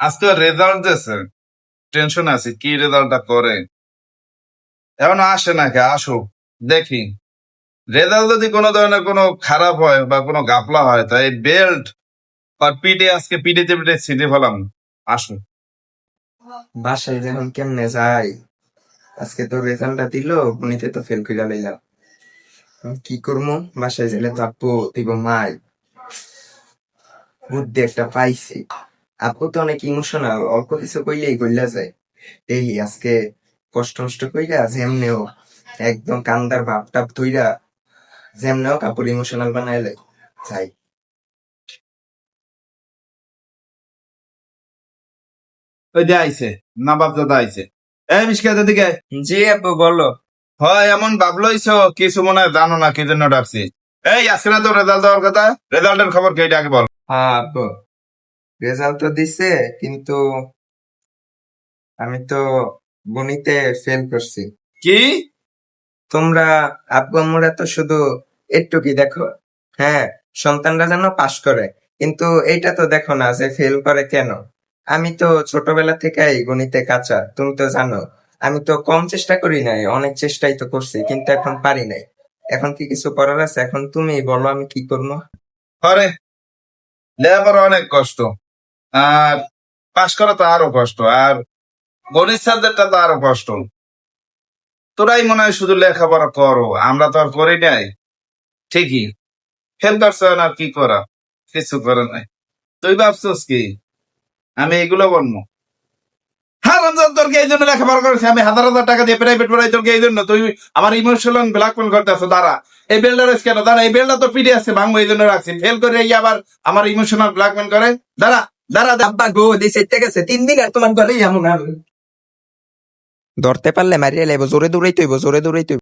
আজকে রেজাল্ট দিয়েছে, টেনশন আছে কি রেজাল্টটা করে। এখন আসে নাকি, আসুক দেখি। রেজাল্ট যদি কোনো ধরনের কোনো খারাপ হয় বা কোনো গাফলা হয়, তাই বেল্ট আর পিঠে আজকে পিঠেতে পিঠে ছিঁড়ে ফেলাম। আসুক। বাসায় যখন কেমনে যাই, আজকে তো রেজাল্টটা দিল, গণিতে তো ফেল কইরা লইলাম। কি করবো? বাসায় গেলে তো আপু দিব মাই। বুদ্ধি একটা পাইছি। আপু তো অনেক ইমোশনাল, অল্প কিছু কইলেই গইলা যায়। এই আজকে কষ্ট মষ্ট কইরা যেমনেও একদম কান্দার ভাব টাপ ধইরা যেমনেও কাপড় ইমোশনাল বানাইলে যাই। ওই যে আইছে, নবাব দাদা আইছে। এই মিসকা দিকে। জি আপু বলো। হয় এমন ভাবলইছো কিছু মনে হয় জানো না, কি জন্য ডাকছি। এই আজকে না তো রেজাল্ট দেওয়ার কথা, রেজাল্টের খবর কে আগে বল। হ্যাঁ আপু, রেজাল্ট তো দিছে, কিন্তু আমি তো গণিতে ফেল করছি। কি? তোমরা আব্বু আম্মুরা তো শুধু একটু কি দেখো, হ্যাঁ, সন্তানরা যেন পাশ করে, কিন্তু এইটা তো দেখো না যে ফেল করে কেন। আমি তো ছোটবেলা থেকেই গণিতে কাঁচা, তুমি তো জানো। আমি তো কম চেষ্টা করি নাই, অনেক চেষ্টাই তো করছি, কিন্তু এখন পারি নাই। এখন কি কিছু করার আছে? এখন তুমি বলো আমি কি করবো। আরে লেবার অনেক কষ্ট, আর পাশ করা তো আরো কষ্ট, আর গণিত সাবজেক্টটা তো আরো কষ্ট। তোরাই মনে হয় শুধু লেখাপড়া করো, আমরা তো আর করি নাই। ঠিকই, ফেল করছো না, আর কি করা, কিছু করে নাই। তুই ভাবছিস কি আমি এগুলো বলবো? হ্যাঁ রমজান, তোর কি এই জন্য লেখাপড়া করেছি আমি হাজার হাজার টাকা দিয়ে প্রাইভেট পড়াই, তোর কি এই জন্য তুই আমার ইমোশনাল ব্ল্যাকমেল করতে আসো? দাঁড়া, এই বেলটা রয়েছে কেন? দাঁড়া, এই বেলটা তো পিঠে আছে, ভাঙবো এই জন্য রাখছি। ফেল করে এই আবার আমার ইমোশনাল ব্ল্যাকমেল করে। দাঁড়া দাঁড়া দাঁড়া। আব্বা গো দিছে গেছে 3 দিন, আর তোমার ঘরেই এমন ধরতে পারলে মারিয়ে লাইব, জোরে দৌড়াইতে হইব, জোরে দৌড়াইতে হইব।